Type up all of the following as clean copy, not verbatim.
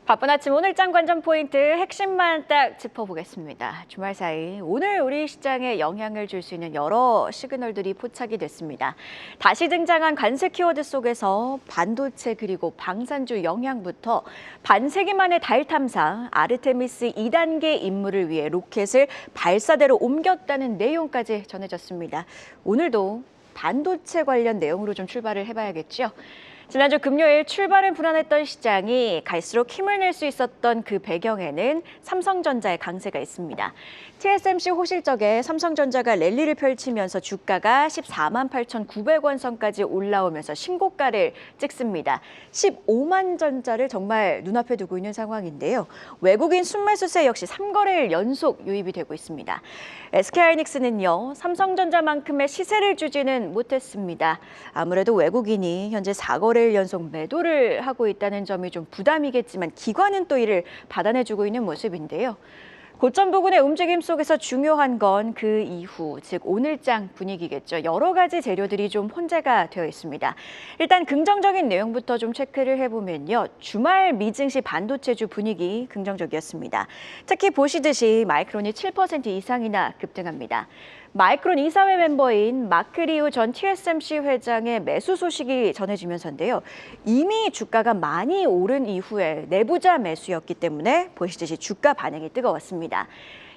바쁜 아침 오늘장 관전 포인트 핵심만 딱 짚어보겠습니다. 주말 사이 오늘 우리 시장에 영향을 줄 수 있는 여러 시그널들이 포착이 됐습니다. 다시 등장한 관세 키워드 속에서 반도체 그리고 방산주 영향부터 반세기 만의 달 탐사 아르테미스 2단계 임무를 위해 로켓을 발사대로 옮겼다는 내용까지 전해졌습니다. 오늘도 반도체 관련 내용으로 좀 출발을 해봐야겠죠. 지난주 금요일 출발은 불안했던 시장이 갈수록 힘을 낼 수 있었던 그 배경에는 삼성전자의 강세가 있습니다. TSMC 호실적에 삼성전자가 랠리를 펼치면서 주가가 14만 8,900원 선까지 올라오면서 신고가를 찍습니다. 15만 전자를 정말 눈앞에 두고 있는 상황인데요. 외국인 순매수세 역시 3거래일 연속 유입이 되고 있습니다. SK하이닉스는요, 삼성전자만큼의 시세를 주지는 못했습니다. 아무래도 외국인이 현재 4거래일 연속 매도를 하고 있다는 점이 좀 부담이겠지만 기관은 또 이를 받아내주고 있는 모습인데요. 고점 부근의 움직임 속에서 중요한 건 그 이후, 즉 오늘장 분위기겠죠. 여러 가지 재료들이 좀 혼재가 되어 있습니다. 일단 긍정적인 내용부터 좀 체크를 해보면요. 주말 미증시 반도체주 분위기 긍정적이었습니다. 특히 보시듯이 마이크론이 7% 이상이나 급등합니다. 마이크론 이사회 멤버인 마크 리우 전 TSMC 회장의 매수 소식이 전해지면서인데요. 이미 주가가 많이 오른 이후에 내부자 매수였기 때문에 보시듯이 주가 반응이 뜨거웠습니다.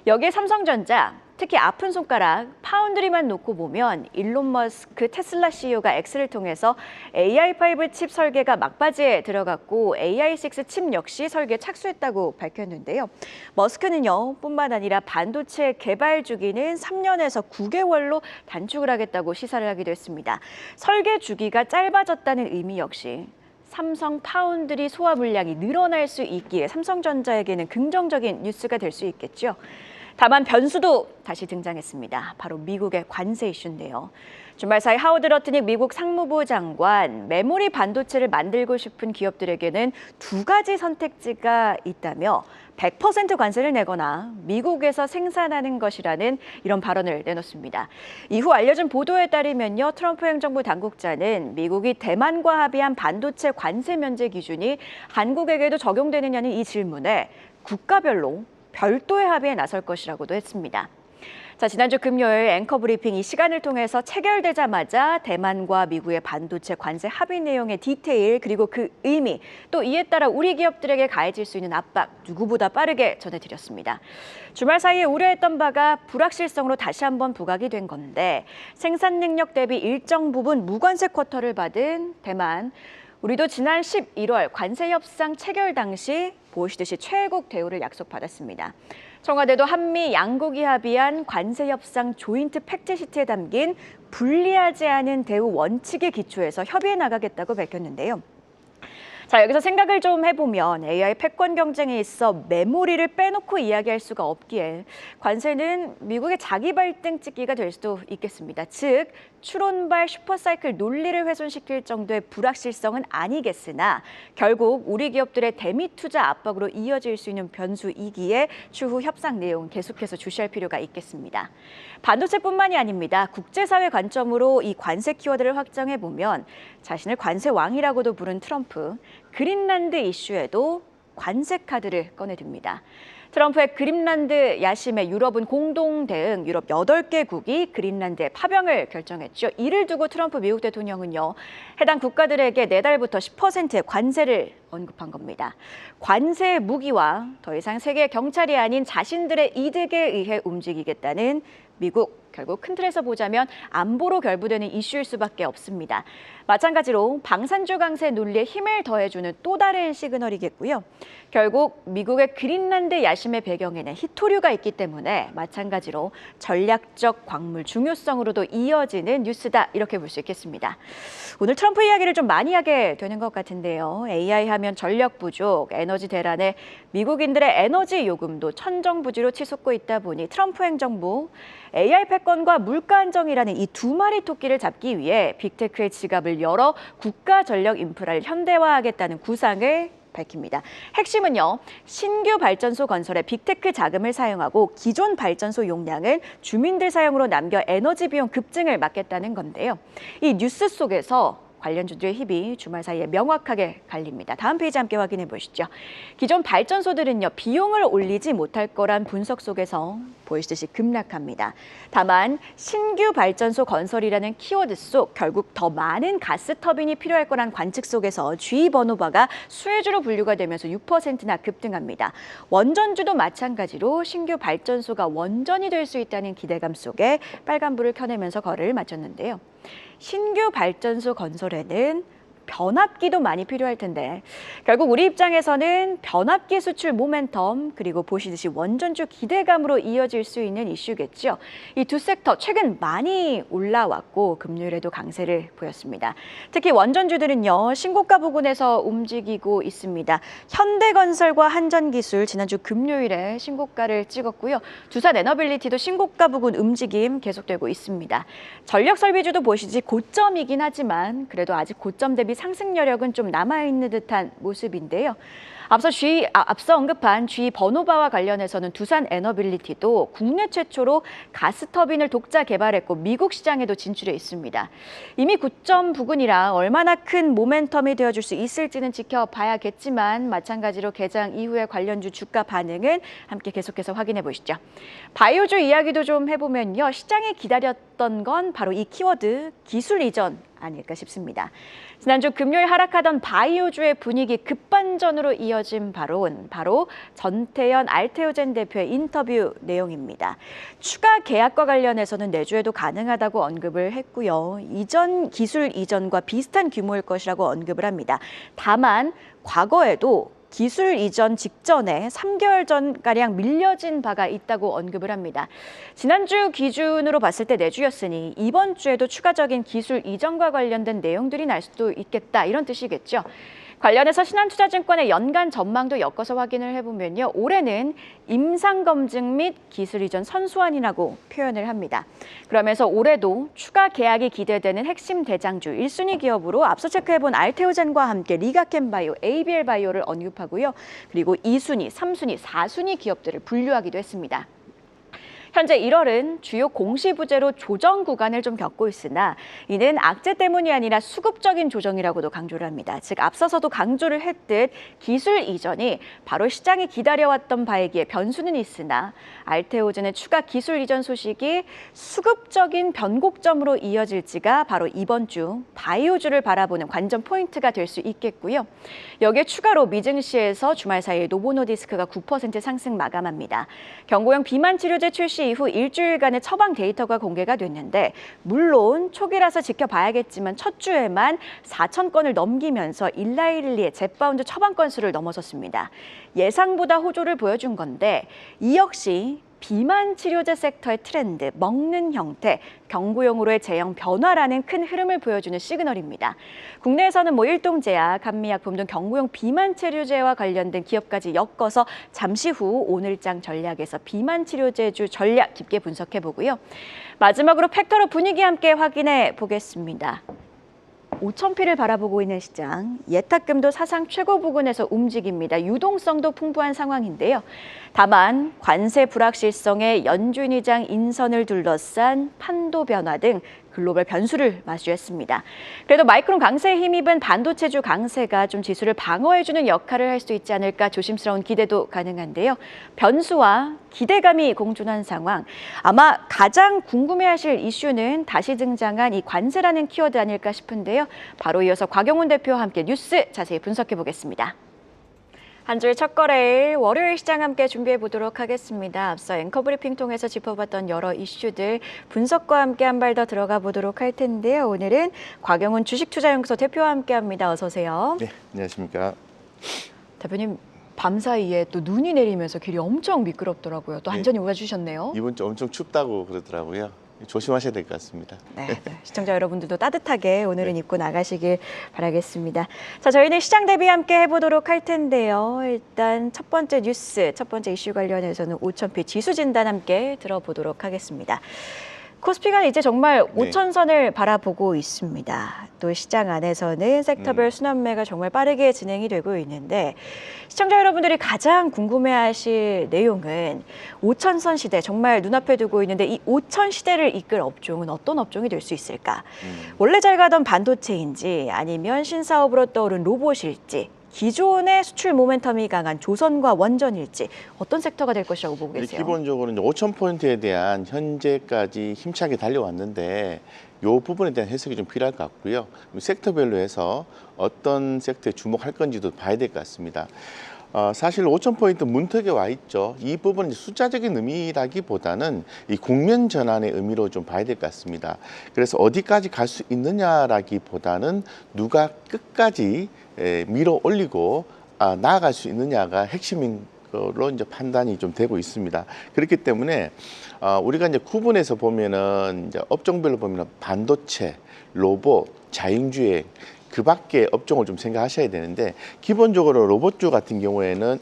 여기에 삼성전자, 특히 아픈 손가락, 파운드리만 놓고 보면 일론 머스크 테슬라 CEO가 X를 통해서 AI5 칩 설계가 막바지에 들어갔고 AI6 칩 역시 설계 착수했다고 밝혔는데요. 머스크는요, 뿐만 아니라 반도체 개발 주기는 3년에서 9개월로 단축을 하겠다고 시사를 하기도 했습니다. 설계 주기가 짧아졌다는 의미 역시 삼성 파운드리 소화 물량이 늘어날 수 있기에 삼성전자에게는 긍정적인 뉴스가 될 수 있겠죠. 다만 변수도 다시 등장했습니다. 바로 미국의 관세 이슈인데요. 주말 사이 하워드 러트닉 미국 상무부 장관, 메모리 반도체를 만들고 싶은 기업들에게는 두 가지 선택지가 있다며 100% 관세를 내거나 미국에서 생산하는 것이라는 이런 발언을 내놓습니다. 이후 알려진 보도에 따르면요, 트럼프 행정부 당국자는 미국이 대만과 합의한 반도체 관세 면제 기준이 한국에게도 적용되느냐는 이 질문에 국가별로 별도의 합의에 나설 것이라고도 했습니다. 자, 지난주 금요일 앵커 브리핑 이 시간을 통해서 체결되자마자 대만과 미국의 반도체 관세 합의 내용의 디테일 그리고 그 의미 또 이에 따라 우리 기업들에게 가해질 수 있는 압박 누구보다 빠르게 전해드렸습니다. 주말 사이에 우려했던 바가 불확실성으로 다시 한번 부각이 된 건데 생산 능력 대비 일정 부분 무관세 쿼터를 받은 대만. 우리도 지난 11월 관세 협상 체결 당시 보시듯이 최애국 대우를 약속받았습니다. 청와대도 한미 양국이 합의한 관세 협상 조인트 팩트시트에 담긴 불리하지 않은 대우 원칙에 기초해서 협의해 나가겠다고 밝혔는데요. 자, 여기서 생각을 좀 해보면 AI 패권 경쟁에 있어 메모리를 빼놓고 이야기할 수가 없기에 관세는 미국의 자기 발등 찍기가 될 수도 있겠습니다. 즉, 추론발 슈퍼사이클 논리를 훼손시킬 정도의 불확실성은 아니겠으나 결국 우리 기업들의 대미 투자 압박으로 이어질 수 있는 변수이기에 추후 협상 내용 계속해서 주시할 필요가 있겠습니다. 반도체뿐만이 아닙니다. 국제사회 관점으로 이 관세 키워드를 확정해보면 자신을 관세 왕이라고도 부른 트럼프, 그린란드 이슈에도 관세 카드를 꺼내듭니다. 트럼프의 그린란드 야심에 유럽은 공동 대응, 유럽 8개국이 그린란드의 파병을 결정했죠. 이를 두고 트럼프 미국 대통령은요, 해당 국가들에게 내달부터 10%의 관세를 언급한 겁니다. 관세의 무기와 더 이상 세계 경찰이 아닌 자신들의 이득에 의해 움직이겠다는 미국, 결국 큰 틀에서 보자면 안보로 결부되는 이슈일 수밖에 없습니다. 마찬가지로 방산주 강세 논리에 힘을 더해주는 또 다른 시그널이겠고요. 결국 미국의 그린란드 야심의 배경에는 히토류가 있기 때문에 마찬가지로 전략적 광물 중요성으로도 이어지는 뉴스다 이렇게 볼 수 있겠습니다. 오늘 트럼프 이야기를 좀 많이 하게 되는 것 같은데요. AI 하면 전력 부족, 에너지 대란에 미국인들의 에너지 요금도 천정부지로 치솟고 있다 보니 트럼프 행정부 AI 패권과 물가 안정이라는 이 두 마리 토끼를 잡기 위해 빅테크의 지갑을 열어 국가 전력 인프라를 현대화하겠다는 구상을 밝힙니다. 핵심은요, 신규 발전소 건설에 빅테크 자금을 사용하고 기존 발전소 용량을 주민들 사용으로 남겨 에너지 비용 급증을 막겠다는 건데요. 이 뉴스 속에서 관련주들의 힘이 주말 사이에 명확하게 갈립니다. 다음 페이지 함께 확인해 보시죠. 기존 발전소들은요, 비용을 올리지 못할 거란 분석 속에서 보이시듯이 급락합니다. 다만 신규 발전소 건설이라는 키워드 속 결국 더 많은 가스 터빈이 필요할 거란 관측 속에서 G 번호바가 수혜주로 분류가 되면서 6%나 급등합니다. 원전주도 마찬가지로 신규 발전소가 원전이 될 수 있다는 기대감 속에 빨간불을 켜내면서 거래를 마쳤는데요. 신규 발전소 건설에는 변압기도 많이 필요할 텐데 결국 우리 입장에서는 변압기 수출 모멘텀 그리고 보시듯이 원전주 기대감으로 이어질 수 있는 이슈겠죠. 이 두 섹터 최근 많이 올라왔고 금요일에도 강세를 보였습니다. 특히 원전주들은요, 신고가 부근에서 움직이고 있습니다. 현대건설과 한전기술 지난주 금요일에 신고가를 찍었고요. 두산에너빌리티도 신고가 부근 움직임 계속되고 있습니다. 전력설비주도 보시지 고점이긴 하지만 그래도 아직 고점 대비 상승 여력은 좀 남아있는 듯한 모습인데요. 앞서 언급한 G 번호바와 관련해서는 두산에너빌리티도 국내 최초로 가스터빈을 독자 개발했고 미국 시장에도 진출해 있습니다. 이미 9점 부근이라 얼마나 큰 모멘텀이 되어줄 수 있을지는 지켜봐야겠지만 마찬가지로 개장 이후의 관련주 주가 반응은 함께 계속해서 확인해 보시죠. 바이오주 이야기도 좀 해보면요. 시장이 기다렸던 건 바로 이 키워드 기술 이전 아닐까 싶습니다. 지난주 금요일 하락하던 바이오주의 분위기 급반전으로 이어진 바로 전태현 알테오젠 대표의 인터뷰 내용입니다. 추가 계약과 관련해서는 내주에도 가능하다고 언급을 했고요. 기술 이전과 비슷한 규모일 것이라고 언급을 합니다. 다만 과거에도 기술 이전 직전에 3개월 전가량 밀려진 바가 있다고 언급을 합니다. 지난주 기준으로 봤을 때 내주였으니 이번 주에도 추가적인 기술 이전과 관련된 내용들이 날 수도 있겠다 이런 뜻이겠죠. 관련해서 신한투자증권의 연간 전망도 엮어서 확인을 해보면요. 올해는 임상검증 및 기술 이전 선수환이라고 표현을 합니다. 그러면서 올해도 추가 계약이 기대되는 핵심 대장주 1순위 기업으로 앞서 체크해본 알테오젠과 함께 리가켄바이오, ABL바이오를 언급하고요. 그리고 2순위, 3순위, 4순위 기업들을 분류하기도 했습니다. 현재 1월은 주요 공시부재로 조정 구간을 좀 겪고 있으나 이는 악재 때문이 아니라 수급적인 조정이라고도 강조를 합니다. 즉 앞서서도 강조를 했듯 기술 이전이 바로 시장이 기다려왔던 바이기에 변수는 있으나 알테오젠의 추가 기술 이전 소식이 수급적인 변곡점으로 이어질지가 바로 이번 주 바이오주를 바라보는 관전 포인트가 될 수 있겠고요. 여기에 추가로 미증시에서 주말 사이 노보노디스크가 9% 상승 마감합니다. 경구용 비만 치료제 출시 이후 일주일간의 처방 데이터가 공개가 됐는데 물론 초기라서 지켜봐야겠지만 첫 주에만 4,000건을 넘기면서 일라일리의 젯바운드 처방 건수를 넘어섰습니다. 예상보다 호조를 보여준 건데 이 역시 비만 치료제 섹터의 트렌드, 먹는 형태, 경구용으로의 제형 변화라는 큰 흐름을 보여주는 시그널입니다. 국내에서는 일동제약, 감미약품 등 경구용 비만 치료제와 관련된 기업까지 엮어서 잠시 후 오늘장 전략에서 비만 치료제주 전략 깊게 분석해 보고요. 마지막으로 팩터로 분위기 함께 확인해 보겠습니다. 5,000피를 바라보고 있는 시장, 예탁금도 사상 최고 부근에서 움직입니다. 유동성도 풍부한 상황인데요. 다만 관세 불확실성에 연준의장 인선을 둘러싼 판도 변화 등 글로벌 변수를 마주했습니다. 그래도 마이크론 강세에 힘입은 반도체주 강세가 좀 지수를 방어해주는 역할을 할 수 있지 않을까 조심스러운 기대도 가능한데요. 변수와 기대감이 공존한 상황. 아마 가장 궁금해하실 이슈는 다시 등장한 이 관세라는 키워드 아닐까 싶은데요. 바로 이어서 곽영훈 대표와 함께 뉴스 자세히 분석해 보겠습니다. 한 주의 첫 거래일 월요일 시장 함께 준비해 보도록 하겠습니다. 앞서 앵커 브리핑 통해서 짚어봤던 여러 이슈들 분석과 함께 한 발 더 들어가 보도록 할 텐데요. 오늘은 곽영훈 주식투자연구소 대표와 함께합니다. 어서 오세요. 네, 안녕하십니까. 대표님, 밤사이에 또 눈이 내리면서 길이 엄청 미끄럽더라고요. 또 안전히 오가주셨네요. 이번 주 엄청 춥다고 그러더라고요. 조심하셔야 될 것 같습니다. 네, 시청자 여러분들도 따뜻하게 오늘은 입고 나가시길 바라겠습니다. 자, 저희는 시장 대비 함께 해보도록 할 텐데요. 일단 첫 번째 뉴스, 첫 번째 이슈 관련해서는 5,000피 지수 진단 함께 들어보도록 하겠습니다. 코스피가 이제 정말 네. 5천선을 바라보고 있습니다. 또 시장 안에서는 섹터별 순환매가 정말 빠르게 진행이 되고 있는데 시청자 여러분들이 가장 궁금해하실 내용은 5천선 시대 정말 눈앞에 두고 있는데 이 5천 시대를 이끌 업종은 어떤 업종이 될 수 있을까? 원래 잘 가던 반도체인지 아니면 신사업으로 떠오른 로봇일지 기존의 수출 모멘텀이 강한 조선과 원전일지 어떤 섹터가 될 것이라고 보고 계세요? 기본적으로 이제 5,000포인트에 대한 현재까지 힘차게 달려왔는데 이 부분에 대한 해석이 좀 필요할 것 같고요. 섹터별로 해서 어떤 섹터에 주목할 건지도 봐야 될 것 같습니다. 사실 5,000포인트 문턱에 와 있죠. 이 부분은 숫자적인 의미라기보다는 이 국면 전환의 의미로 좀 봐야 될 것 같습니다. 그래서 어디까지 갈 수 있느냐라기보다는 누가 끝까지 밀어 올리고 나아갈 수 있느냐가 핵심인 걸로 이제 판단이 좀 되고 있습니다. 그렇기 때문에 우리가 이제 구분해서 보면은 이제 업종별로 보면은 반도체, 로봇, 자율주행 그 밖에 업종을 좀 생각하셔야 되는데 기본적으로 로봇주 같은 경우에는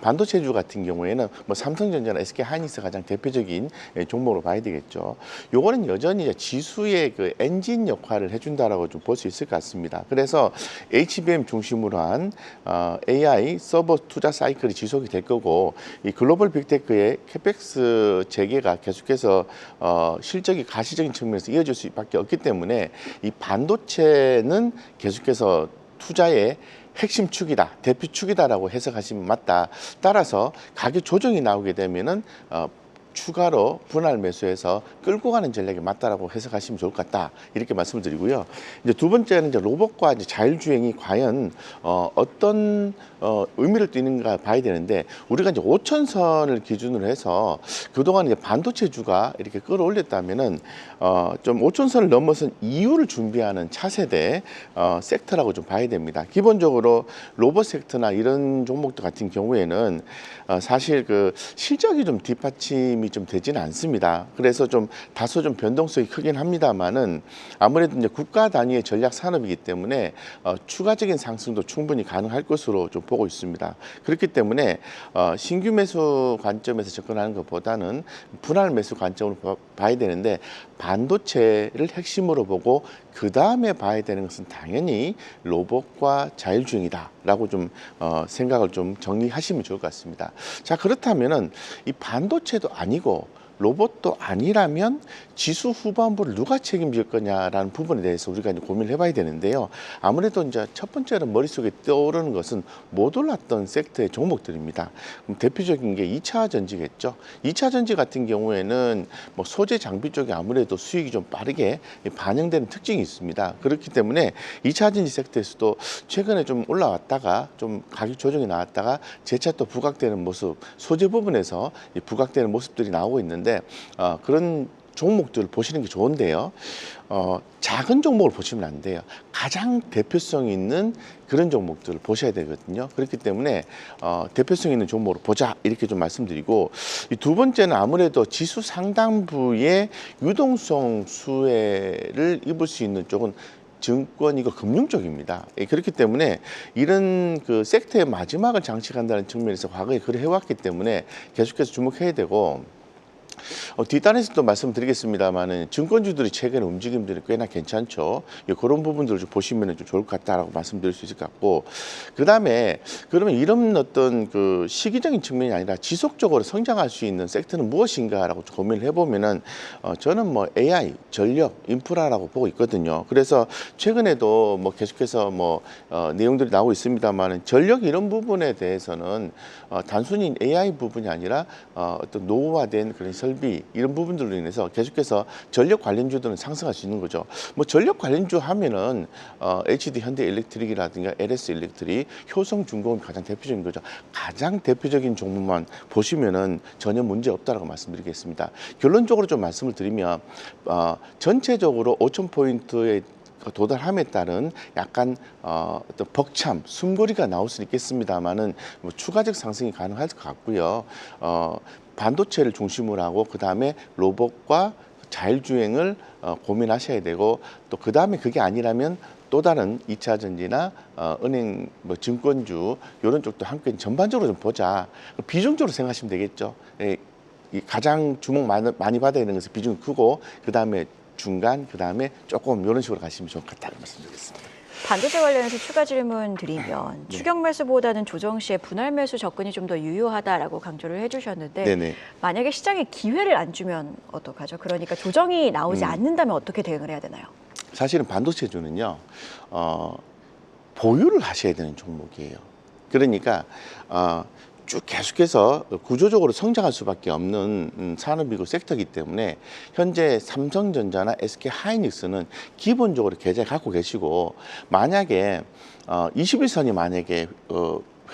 반도체주 같은 경우에는 뭐 삼성전자나 SK하이닉스가 가장 대표적인 종목으로 봐야 되겠죠. 요거는 여전히 이제 지수의 그 엔진 역할을 해준다라고 좀 볼 수 있을 것 같습니다. 그래서 HBM 중심으로 한 AI 서버 투자 사이클이 지속이 될 거고 이 글로벌 빅테크의 캐펙스 재개가 계속해서 실적이 가시적인 측면에서 이어질 수밖에 없기 때문에 이 반도체는 계속해서 투자의 핵심 축이다, 대표 축이다라고 해석하시면 맞다. 따라서 가격 조정이 나오게 되면은 추가로 분할 매수해서 끌고 가는 전략이 맞다라고 해석하시면 좋을 것 같다. 이렇게 말씀을 드리고요. 이제 두 번째는 이제 로봇과 이제 자율주행이 과연 어떤 의미를 띠는가 봐야 되는데 우리가 이제 5천선을 기준으로 해서 그동안 이제 반도체주가 이렇게 끌어올렸다면은 좀 5천선을 넘어선 이유를 준비하는 차세대 섹터라고 좀 봐야 됩니다. 기본적으로 로봇 섹터나 이런 종목들 같은 경우에는 사실 그 실적이 좀 뒷받침이 좀 되지는 않습니다. 그래서 좀 다소 좀 변동성이 크긴 합니다만은 아무래도 이제 국가 단위의 전략 산업이기 때문에 추가적인 상승도 충분히 가능할 것으로 좀 보고 있습니다. 그렇기 때문에 신규 매수 관점에서 접근하는 것보다는 분할 매수 관점으로 봐야 되는데 반도체를 핵심으로 보고 그 다음에 봐야 되는 것은 당연히 로봇과 자율주행이다라고 좀 생각을 좀 정리하시면 좋을 것 같습니다. 자, 그렇다면은 이 반도체도 아니고 로봇도 아니라면 지수 후반부를 누가 책임질 거냐라는 부분에 대해서 우리가 이제 고민을 해봐야 되는데요. 아무래도 이제 첫 번째로 머릿속에 떠오르는 것은 못 올랐던 섹터의 종목들입니다. 그럼 대표적인 게 2차 전지겠죠. 2차 전지 같은 경우에는 뭐 소재 장비 쪽에 아무래도 수익이 좀 빠르게 반영되는 특징이 있습니다. 그렇기 때문에 2차 전지 섹터에서도 최근에 좀 올라왔다가 좀 가격 조정이 나왔다가 재차 또 부각되는 모습, 소재 부분에서 부각되는 모습들이 나오고 있는데 그런 종목들을 보시는 게 좋은데요. 작은 종목을 보시면 안 돼요. 가장 대표성 있는 그런 종목들을 보셔야 되거든요. 그렇기 때문에 대표성 있는 종목으로 보자 이렇게 좀 말씀드리고 이 두 번째는 아무래도 지수 상당부의 유동성 수혜를 입을 수 있는 쪽은 증권이고 금융 쪽입니다. 그렇기 때문에 이런 그 섹터의 마지막을 장식한다는 측면에서 과거에 그래 해왔기 때문에 계속해서 주목해야 되고 뒷단에서 또 말씀드리겠습니다만은 증권주들이 최근에 움직임들이 꽤나 괜찮죠. 그런 부분들을 좀 보시면 좀 좋을 것 같다라고 말씀드릴 수 있을 것 같고 그 다음에 그러면 이런 어떤 그 시기적인 측면이 아니라 지속적으로 성장할 수 있는 섹터는 무엇인가라고 고민을 해보면은 저는 뭐 AI, 전력, 인프라라고 보고 있거든요. 그래서 최근에도 뭐 계속해서 뭐 내용들이 나오고 있습니다만은 전력 이런 부분에 대해서는 단순히 AI 부분이 아니라 어떤 노후화된 그런 설비 이런 부분들로 인해서 계속해서 전력 관련주들은 상승할 수 있는 거죠. 뭐 전력 관련주 하면은 HD 현대일렉트릭이라든가 LS 일렉트릭, 효성중공업이 가장 대표적인 거죠. 가장 대표적인 종목만 보시면은 전혀 문제 없다라고 말씀드리겠습니다. 결론적으로 좀 말씀을 드리면 전체적으로 5,000포인트의 도달함에 따른 약간 어떤 벅참, 숨고리가 나올 수는 있겠습니다만은 뭐 추가적 상승이 가능할 것 같고요. 반도체를 중심으로 하고 그 다음에 로봇과 자율주행을 고민하셔야 되고 또 그 다음에 그게 아니라면 또 다른 2차 전지나 은행, 뭐 증권주 이런 쪽도 함께 전반적으로 좀 보자. 비중적으로 생각하시면 되겠죠. 이 가장 주목 많이 받아야 되는 것은 비중이 크고 그 다음에 중간, 그 다음에 조금 이런 식으로 가시면 좋을 것 같다는 말씀드리겠습니다. 반도체 관련해서 추가 질문 드리면 추격 매수보다는 조정 시에 분할 매수 접근이 좀 더 유효하다라고 강조를 해주셨는데 네네. 만약에 시장에 기회를 안 주면 어떡하죠? 그러니까 조정이 나오지 않는다면 어떻게 대응을 해야 되나요? 사실은 반도체주는요, 보유를 하셔야 되는 종목이에요. 그러니까 쭉 계속해서 구조적으로 성장할 수밖에 없는 산업이고 섹터이기 때문에 현재 삼성전자나 SK하이닉스는 기본적으로 계좌 갖고 계시고 만약에 21선이 만약에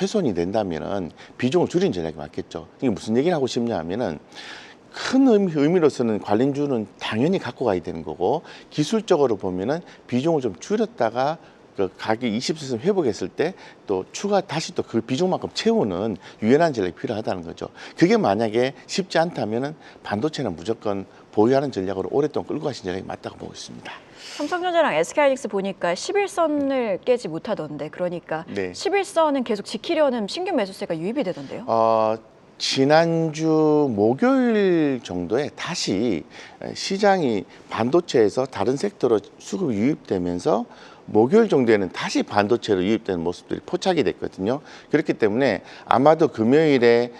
훼손이 된다면은 비중을 줄인 전략이 맞겠죠. 이게 무슨 얘기를 하고 싶냐 하면은 큰 의미로서는 관련주는 당연히 갖고 가야 되는 거고 기술적으로 보면은 비중을 좀 줄였다가 그 가격 20% 회복했을 때 또 추가 다시 또 그 비중만큼 채우는 유연한 전략이 필요하다는 거죠. 그게 만약에 쉽지 않다면은 반도체는 무조건 보유하는 전략으로 오랫동안 끌고 가신 전략이 맞다고 보고 있습니다. 삼성전자랑 SK하이닉스 보니까 11선을 깨지 못하던데 그러니까 네. 11선은 계속 지키려는 신규 매수세가 유입이 되던데요. 지난주 목요일 정도에 다시 시장이 반도체에서 다른 섹터로 수급이 유입되면서 목요일 정도에는 다시 반도체로 유입되는 모습들이 포착이 됐거든요. 그렇기 때문에 아마도 금요일에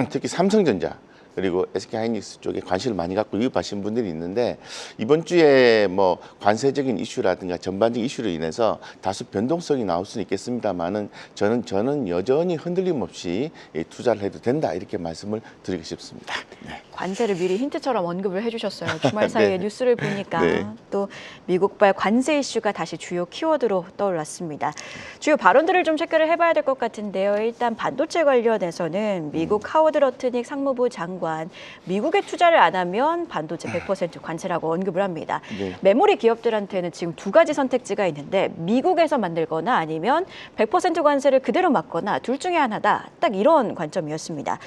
특히 삼성전자 그리고 SK하이닉스 쪽에 관심을 많이 갖고 유입하신 분들이 있는데 이번 주에 뭐 관세적인 이슈라든가 전반적인 이슈로 인해서 다소 변동성이 나올 수는 있겠습니다만은 저는 여전히 흔들림 없이 투자를 해도 된다 이렇게 말씀을 드리고 싶습니다. 네. 관세를 미리 힌트처럼 언급을 해주셨어요. 주말 사이에 네. 뉴스를 보니까 네. 또 미국발 관세 이슈가 다시 주요 키워드로 떠올랐습니다. 주요 발언들을 좀 체크를 해봐야 될 것 같은데요. 일단 반도체 관련해서는 미국 하워드 러트닉 상무부 장관 미국에 투자를 안 하면 반도체 100% 관세라고 언급을 합니다. 네. 메모리 기업들한테는 지금 두 가지 선택지가 있는데 미국에서 만들거나 아니면 100% 관세를 그대로 맞거나 둘 중에 하나다. 딱 이런 관점이었습니다.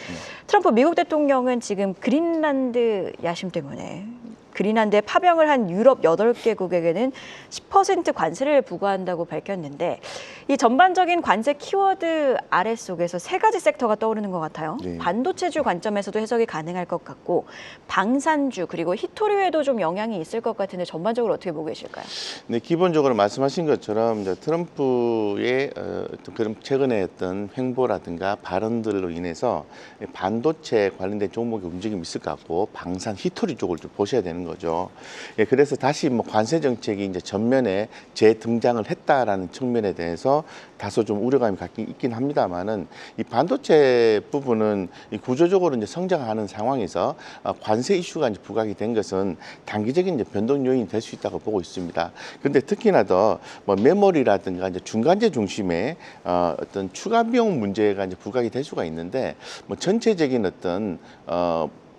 트럼프 미국 대통령은 지금 그린란드 야심 때문에 그린란드에 파병을 한 유럽 8개국에게는 10% 관세를 부과한다고 밝혔는데 이 전반적인 관세 키워드 아래 속에서 세 가지 섹터가 떠오르는 것 같아요. 네. 반도체주 관점에서도 해석이 가능할 것 같고 방산주 그리고 히토류에도 좀 영향이 있을 것 같은데 전반적으로 어떻게 보고 계실까요? 네, 기본적으로 말씀하신 것처럼 이제 트럼프의 어떤 그런 최근에 어떤 행보라든가 발언들로 인해서 반도체 관련된 종목의 움직임이 있을 것 같고 방산 히토리 쪽을 좀 보셔야 되는 거죠. 예, 그래서 다시 뭐 관세 정책이 이제 전면에 재등장을 했다라는 측면에 대해서 다소 좀 우려감이 갖긴 있긴 합니다만은 이 반도체 부분은 이 구조적으로 이제 성장하는 상황에서 관세 이슈가 이제 부각이 된 것은 단기적인 이제 변동 요인이 될 수 있다고 보고 있습니다. 근데 특히나 더 뭐 메모리라든가 이제 중간재 중심의 어떤 추가 비용 문제가 이제 부각이 될 수가 있는데 뭐 전체적인 어떤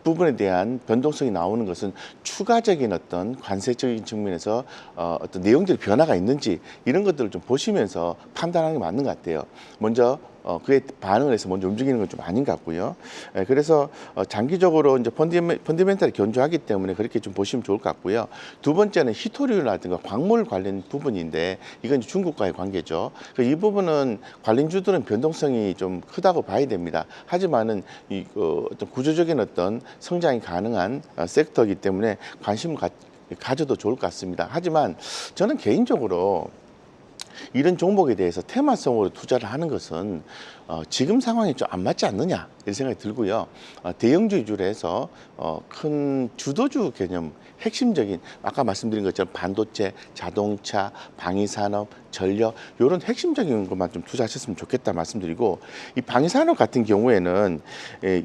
부분에 대한 변동성이 나오는 것은 추가적인 어떤 관세적인 측면에서 어떤 내용들이 변화가 있는지 이런 것들을 좀 보시면서 판단하는 게 맞는 것 같아요. 먼저 그에 반응을 해서 먼저 움직이는 건 좀 아닌 것 같고요. 그래서 장기적으로 이제 펀디멘탈이 견조하기 때문에 그렇게 좀 보시면 좋을 것 같고요. 두 번째는 히토류라든가 광물 관련 부분인데 이건 이제 중국과의 관계죠. 이 부분은 관련주들은 변동성이 좀 크다고 봐야 됩니다. 하지만은 이 어떤 구조적인 어떤 성장이 가능한 섹터이기 때문에 관심을 가져도 좋을 것 같습니다. 하지만 저는 개인적으로 이런 종목에 대해서 테마성으로 투자를 하는 것은 지금 상황이 좀 안 맞지 않느냐 이런 생각이 들고요. 대형주 위주로 해서 큰 주도주 개념 핵심적인 아까 말씀드린 것처럼 반도체, 자동차, 방위산업, 전력 이런 핵심적인 것만 좀 투자하셨으면 좋겠다 말씀드리고 이 방위산업 같은 경우에는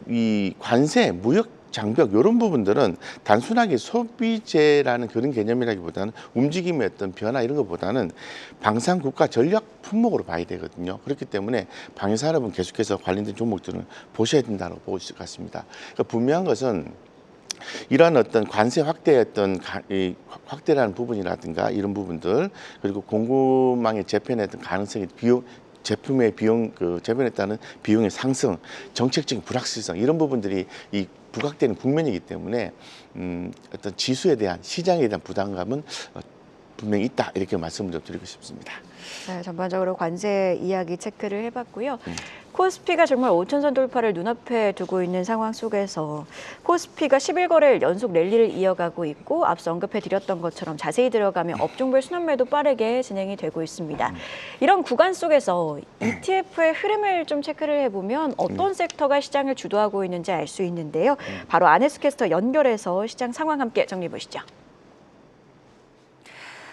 이 관세, 무역 장벽 이런 부분들은 단순하게 소비재라는 그런 개념이라기보다는 움직임의 어떤 변화 이런 것보다는 방산 국가 전략 품목으로 봐야 되거든요. 그렇기 때문에 방위산업은 계속해서 관련된 종목들은 보셔야 된다고 보고 있을 것 같습니다. 그러니까 분명한 것은 이러한 어떤 관세 확대의 어떤 확대라는 부분이라든가 이런 부분들 그리고 공급망의 재편의 어떤 가능성이 제품의 비용, 재변에 따른 비용의 상승, 정책적인 불확실성 이런 부분들이 이 부각되는 국면이기 때문에 어떤 지수에 대한 시장에 대한 부담감은 분명히 있다 이렇게 말씀을 좀 드리고 싶습니다. 네, 전반적으로 관세 이야기 체크를 해봤고요. 코스피가 정말 5천선 돌파를 눈앞에 두고 있는 상황 속에서 코스피가 10일 연속 랠리를 이어가고 있고 앞서 언급해드렸던 것처럼 자세히 들어가면 업종별 순환매도 빠르게 진행이 되고 있습니다. 이런 구간 속에서 ETF의 흐름을 좀 체크를 해보면 어떤 섹터가 시장을 주도하고 있는지 알 수 있는데요. 바로 안혜수 캐스터 연결해서 시장 상황 함께 정리해 보시죠.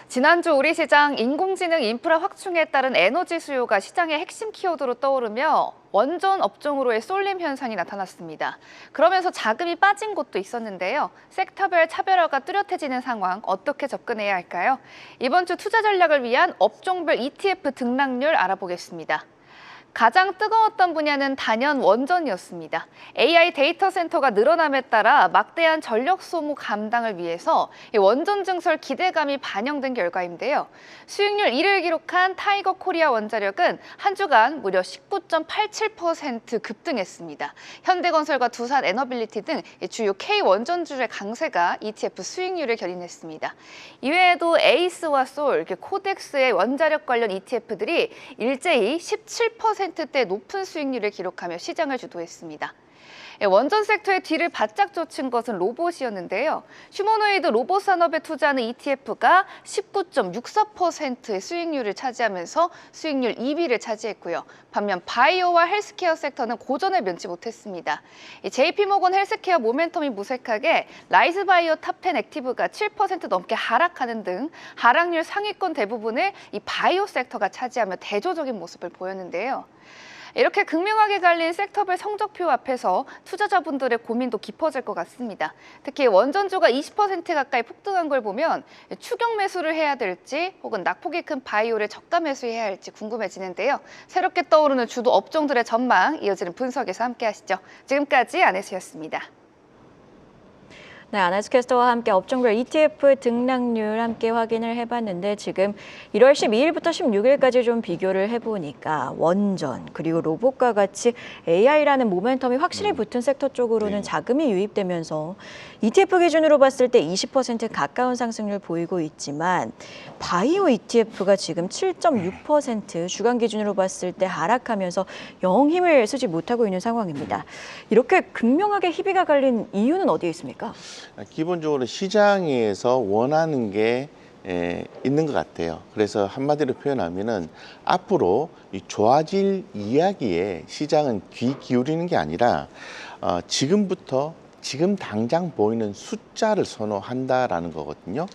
지난주 우리 시장 인공지능 인프라 확충에 따른 에너지 수요가 시장의 핵심 키워드로 떠오르며 원전 업종으로의 쏠림 현상이 나타났습니다. 그러면서 자금이 빠진 곳도 있었는데요. 섹터별 차별화가 뚜렷해지는 상황 어떻게 접근해야 할까요? 이번 주 투자 전략을 위한 업종별 ETF 등락률 알아보겠습니다. 가장 뜨거웠던 분야는 단연 원전이었습니다. AI 데이터 센터가 늘어남에 따라 막대한 전력 소모 감당을 위해서 원전 증설 기대감이 반영된 결과인데요. 수익률 1위를 기록한 타이거 코리아 원자력은 한 주간 무려 19.87% 급등했습니다. 현대건설과 두산 에너빌리티 등 주요 K 원전주의 강세가 ETF 수익률을 견인했습니다. 이외에도 에이스와 솔, 코덱스의 원자력 관련 ETF들이 일제히 17%대 높은 수익률을 기록하며 시장을 주도했습니다. 원전 섹터의 뒤를 바짝 쫓은 것은 로봇이었는데요. 휴머노이드 로봇 산업에 투자하는 ETF가 19.64%의 수익률을 차지하면서 수익률 2위를 차지했고요. 반면 바이오와 헬스케어 섹터는 고전을 면치 못했습니다. JP모건 헬스케어 모멘텀이 무색하게 라이즈바이오 탑10 액티브가 7% 넘게 하락하는 등 하락률 상위권 대부분을 이 바이오 섹터가 차지하며 대조적인 모습을 보였는데요. 이렇게 극명하게 갈린 섹터별 성적표 앞에서 투자자분들의 고민도 깊어질 것 같습니다. 특히 원전주가 20% 가까이 폭등한 걸 보면 추격 매수를 해야 될지 혹은 낙폭이 큰 바이오를 저가 매수해야 할지 궁금해지는데요. 새롭게 떠오르는 주도 업종들의 전망 이어지는 분석에서 함께 하시죠. 지금까지 안혜수였습니다. 네, 안혜수 캐스터와 함께 업종별 ETF 등락률 함께 확인을 해봤는데 지금 1월 12일부터 16일까지 좀 비교를 해보니까 원전 그리고 로봇과 같이 AI라는 모멘텀이 확실히 붙은 섹터 쪽으로는 자금이 유입되면서 ETF 기준으로 봤을 때 20% 가까운 상승률 보이고 있지만 바이오 ETF가 지금 7.6% 주간 기준으로 봤을 때 하락하면서 영 힘을 쓰지 못하고 있는 상황입니다. 이렇게 극명하게 희비가 갈린 이유는 어디에 있습니까? 기본적으로 시장에서 원하는 게 있는 것 같아요. 그래서 한마디로 표현하면은 앞으로 이 좋아질 이야기에 시장은 귀 기울이는 게 아니라 지금부터 지금 당장 보이는 숫자를 선호한다라는 거거든요.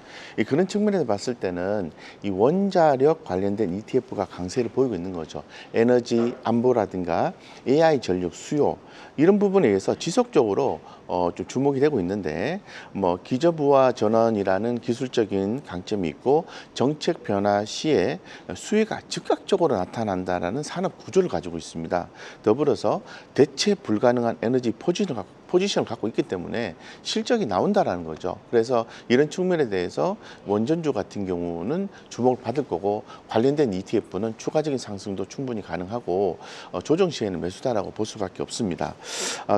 그런 측면에서 봤을 때는 이 원자력 관련된 ETF가 강세를 보이고 있는 거죠. 에너지 안보라든가 AI 전력 수요 이런 부분에 의해서 지속적으로 좀 주목이 되고 있는데 기저부하 전원이라는 기술적인 강점이 있고 정책 변화 시에 수요가 즉각적으로 나타난다라는 산업 구조를 가지고 있습니다. 더불어서 대체 불가능한 에너지 포지션을 갖고 있기 때문에 실적이 나온다라는 거죠. 그래서 이런 측면에 대해서 원전주 같은 경우는 주목을 받을 거고 관련된 ETF는 추가적인 상승도 충분히 가능하고 조정 시에는 매수다라고 볼 수밖에 없습니다.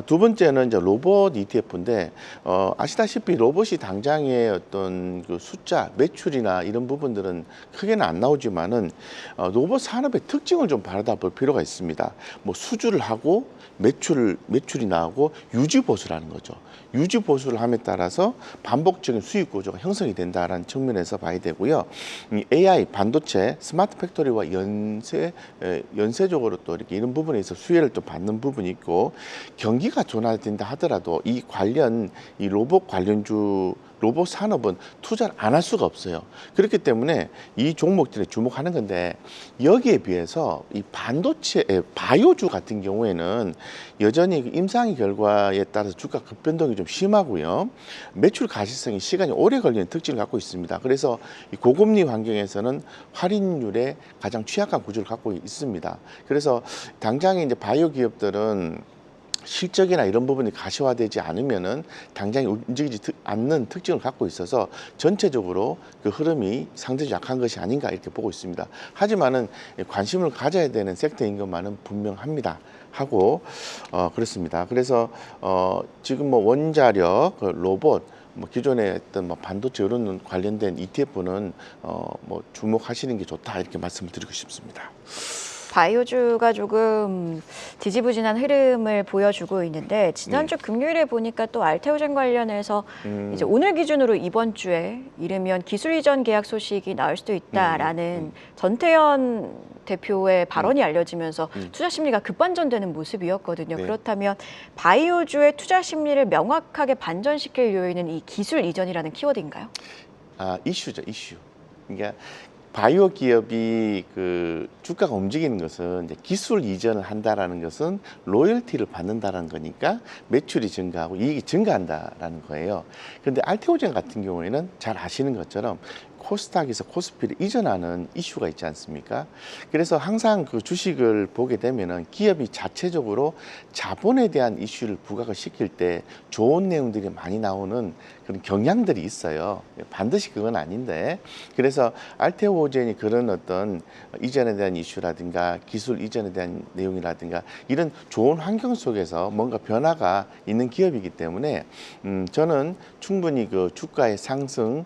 두 번째는 이제 로봇 ETF인데 아시다시피 로봇이 당장의 어떤 그 숫자, 매출이나 이런 부분들은 크게는 안 나오지만은 로봇 산업의 특징을 좀 바라볼 필요가 있습니다. 수주를 하고 매출이 나오고 유지 보수라는 거죠. 유지 보수를 함에 따라서 반복적인 수익 구조가 형성이 된다라는 측면에서 봐야 되고요. AI, 반도체, 스마트 팩토리와 연쇄적으로 또 이렇게 이런 부분에서 수혜를 또 받는 부분이 있고 경기가 둔화된다 하더라도 이 로봇 관련주 로봇 산업은 투자를 안 할 수가 없어요. 그렇기 때문에 이 종목들에 주목하는 건데 여기에 비해서 이 바이오주 같은 경우에는 여전히 임상의 결과에 따라서 주가 급변동이 좀 심하고요. 매출 가시성이 시간이 오래 걸리는 특징을 갖고 있습니다. 그래서 이 고금리 환경에서는 할인율에 가장 취약한 구조를 갖고 있습니다. 그래서 당장에 이제 바이오 기업들은 실적이나 이런 부분이 가시화되지 않으면은 당장에 움직이지 않는 특징을 갖고 있어서 전체적으로 그 흐름이 상대적으로 약한 것이 아닌가 이렇게 보고 있습니다. 하지만은 관심을 가져야 되는 섹터인 것만은 분명합니다. 하고 그렇습니다. 그래서 지금 원자력, 로봇, 기존에 어떤 반도체 이런 관련된 ETF는 주목하시는 게 좋다 이렇게 말씀을 드리고 싶습니다. 바이오주가 조금 지지부진한 흐름을 보여주고 있는데 지난주 금요일에 보니까 또 알테오젠 관련해서 이제 오늘 기준으로 이번 주에 이르면 기술 이전 계약 소식이 나올 수도 있다라는 전태현 대표의 발언이 알려지면서 투자 심리가 급반전되는 모습이었거든요. 네. 그렇다면 바이오주의 투자 심리를 명확하게 반전시킬 요인은 이 기술 이전이라는 키워드인가요? 이슈죠, 이슈. 그러니까 바이오 기업이 그 주가가 움직이는 것은 이제 기술 이전을 한다라는 것은 로열티를 받는다는 거니까 매출이 증가하고 이익이 증가한다라는 거예요. 그런데 알테오젠 같은 경우에는 잘 아시는 것처럼 코스닥에서 코스피를 이전하는 이슈가 있지 않습니까? 그래서 항상 그 주식을 보게 되면은 기업이 자체적으로 자본에 대한 이슈를 부각을 시킬 때 좋은 내용들이 많이 나오는 그런 경향들이 있어요. 반드시 그건 아닌데, 그래서 알테오젠이 그런 어떤 이전에 대한 이슈라든가 기술 이전에 대한 내용이라든가 이런 좋은 환경 속에서 뭔가 변화가 있는 기업이기 때문에 저는 충분히 그 주가의 상승을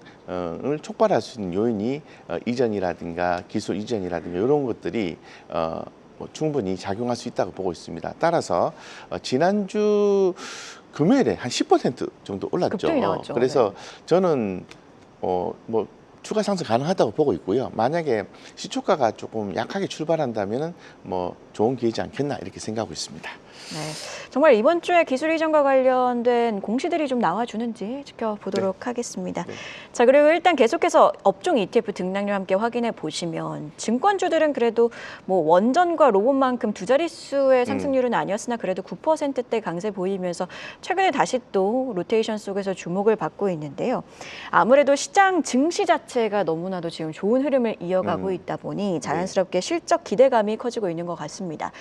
촉발할 수 있는 요인이 이전이라든가 기술 이전이라든가 이런 것들이 충분히 작용할 수 있다고 보고 있습니다. 따라서 지난주 금요일에 한 10% 정도 올랐죠. 급등이 나왔죠. 그래서 네. 저는 뭐 추가 상승 가능하다고 보고 있고요. 만약에 시초가가 조금 약하게 출발한다면은 뭐 좋은 기회지 않겠나 이렇게 생각하고 있습니다. 네, 정말 이번 주에 기술 이전과 관련된 공시들이 좀 나와주는지 지켜보도록 하겠습니다. 네. 자, 그리고 일단 계속해서 업종 ETF 등락률 함께 확인해 보시면 증권주들은 그래도 뭐 원전과 로봇만큼 두 자릿수의 상승률은 아니었으나 그래도 9%대 강세 보이면서 최근에 다시 또 로테이션 속에서 주목을 받고 있는데요. 아무래도 시장 증시 자체가 너무나도 지금 좋은 흐름을 이어가고 있다 보니 자연스럽게 실적 기대감이 커지고 있는 것 같습니다.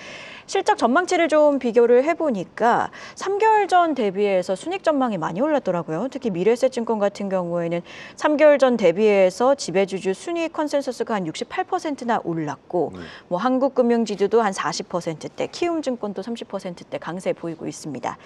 실적 전망치를 좀 비교를 해보니까 3개월 전 대비해서 순이익 전망이 많이 올랐더라고요. 특히 미래에셋증권 같은 경우에는 3개월 전 대비해서 지배주주 순이익 컨센서스가 한 68%나 올랐고 뭐 한국금융지주도 한 40%대, 키움증권도 30%대 강세 보이고 있습니다.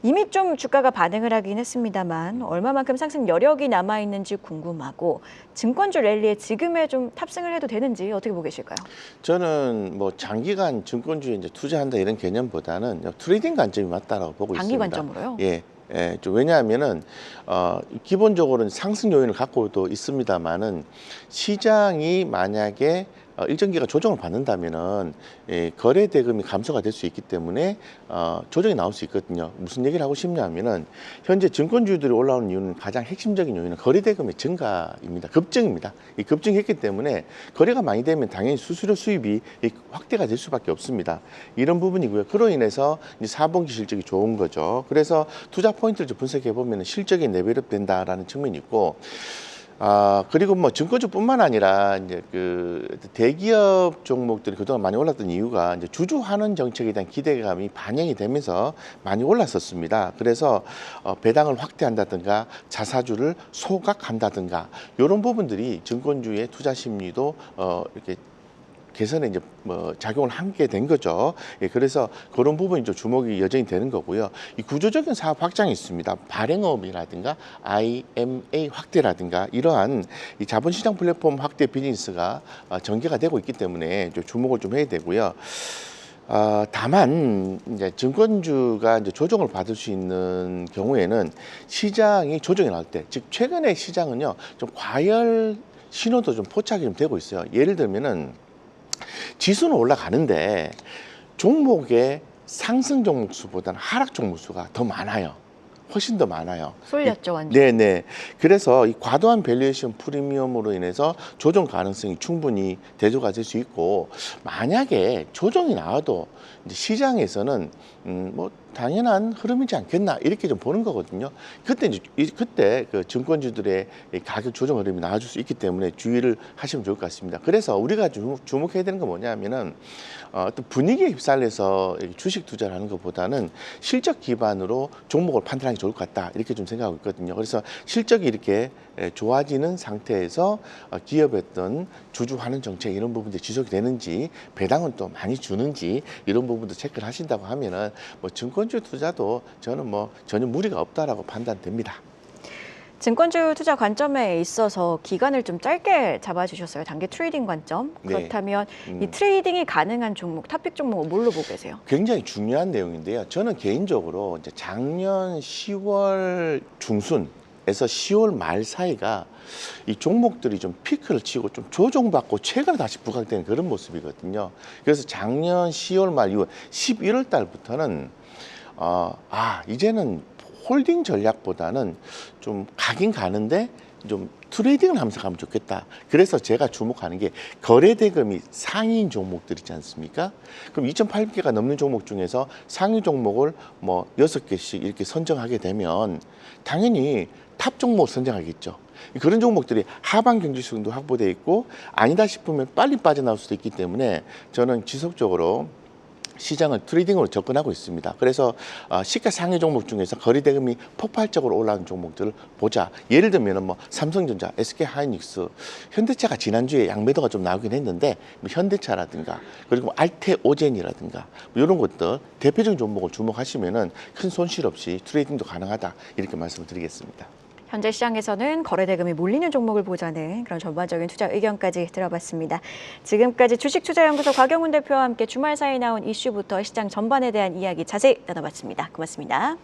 이미 좀 주가가 반응을 하긴 했습니다만 얼마만큼 상승 여력이 남아있는지 궁금하고 증권주 랠리에 지금에 좀 탑승을 해도 되는지 어떻게 보고 계실까요? 저는 뭐 장기간 증권주에 이제 투자한다 이런 개념보다는 트레이딩 관점이 맞다라고 보고 단기 있습니다. 관점으로요? 예. 예, 좀 왜냐하면은 기본적으로는 상승 요인을 갖고도 있습니다만은 시장이 만약에 일정 기간 조정을 받는다면은 거래 대금이 감소가 될 수 있기 때문에 조정이 나올 수 있거든요. 무슨 얘기를 하고 싶냐면은 현재 증권주들이 올라오는 이유는 가장 핵심적인 요인은 거래 대금의 증가입니다. 급증입니다. 이 급증했기 때문에 거래가 많이 되면 당연히 수수료 수입이 확대가 될 수밖에 없습니다. 이런 부분이고요. 그로 인해서 이제 4분기 실적이 좋은 거죠. 그래서 투자 포인트를 좀 분석해 보면 실적이 레벨업 된다라는 측면이 있고. 그리고 뭐 증권주뿐만 아니라 이제 그 대기업 종목들이 그동안 많이 올랐던 이유가 이제 주주 환원 정책에 대한 기대감이 반영이 되면서 많이 올랐었습니다. 그래서 배당을 확대한다든가 자사주를 소각한다든가 이런 부분들이 증권주의 투자 심리도 이렇게 개선에 이제 뭐 작용을 하게 된 거죠. 예, 그래서 그런 부분이 좀 주목이 여전히 되는 거고요. 이 구조적인 사업 확장이 있습니다. 발행업이라든가 IMA 확대라든가 이러한 이 자본시장 플랫폼 확대 비즈니스가 전개가 되고 있기 때문에 좀 주목을 좀 해야 되고요. 다만 이제 증권주가 이제 조정을 받을 수 있는 경우에는 시장이 조정이 나올 때, 즉 최근에 시장은요 좀 과열 신호도 좀 포착이 좀 되고 있어요. 예를 들면은 지수는 올라가는데 종목의 상승 종목 수보다는 하락 종목 수가 더 많아요. 훨씬 더 많아요. 쏠렸죠, 완전. 네네. 그래서 이 과도한 밸류에이션 프리미엄으로 인해서 조정 가능성이 충분히 대조가 될 수 있고, 만약에 조정이 나와도 이제 시장에서는 뭐 당연한 흐름이지 않겠나 이렇게 좀 보는 거거든요. 그때 그 증권주들의 가격 조정 흐름이 나와줄 수 있기 때문에 주의를 하시면 좋을 것 같습니다. 그래서 우리가 주목해야 되는 건 뭐냐면은 어떤 분위기에 휩쓸려서 주식 투자를 하는 것보다는 실적 기반으로 종목을 판단하는 게 좋을 것 같다 이렇게 좀 생각하고 있거든요. 그래서 실적이 이렇게 좋아지는 상태에서 기업의 어떤 주주 환원 정책 이런 부분들이 지속이 되는지, 배당은 또 많이 주는지 이런 부분도 체크를 하신다고 하면은 뭐 증권주 투자도 저는 뭐 전혀 무리가 없다라고 판단됩니다. 증권주 투자 관점에 있어서 기간을 좀 짧게 잡아주셨어요. 단기 트레이딩 관점. 네. 그렇다면 이 트레이딩이 가능한 종목, 탑픽 종목은 뭘로 보고 계세요? 굉장히 중요한 내용인데요. 저는 개인적으로 이제 작년 10월 중순에서 10월 말 사이가 이 종목들이 좀 피크를 치고 좀 조정받고 최근에 다시 부각되는 그런 모습이거든요. 그래서 작년 10월 말 이후 11월 달부터는 이제는 홀딩 전략보다는 좀 가긴 가는데 좀 트레이딩을 하면서 가면 좋겠다. 그래서 제가 주목하는 게 거래 대금이 상위인 종목들 있지 않습니까? 그럼 2,800개가 넘는 종목 중에서 상위 종목을 뭐 6개씩 이렇게 선정하게 되면 당연히 탑 종목 선정하겠죠. 그런 종목들이 하방 경제성도 확보돼 있고 아니다 싶으면 빨리 빠져나올 수도 있기 때문에 저는 지속적으로 시장을 트레이딩으로 접근하고 있습니다. 그래서 시가 상위 종목 중에서 거래 대금이 폭발적으로 올라가는 종목들을 보자. 예를 들면 뭐 삼성전자, SK하이닉스, 현대차가 지난주에 양매도가 좀 나오긴 했는데 뭐 현대차라든가 그리고 알테오젠이라든가 뭐 이런 것들 대표적인 종목을 주목하시면은 큰 손실 없이 트레이딩도 가능하다 이렇게 말씀을 드리겠습니다. 현재 시장에서는 거래 대금이 몰리는 종목을 보자는 그런 전반적인 투자 의견까지 들어봤습니다. 지금까지 주식투자연구소 곽영훈 대표와 함께 주말 사이 나온 이슈부터 시장 전반에 대한 이야기 자세히 나눠봤습니다. 고맙습니다.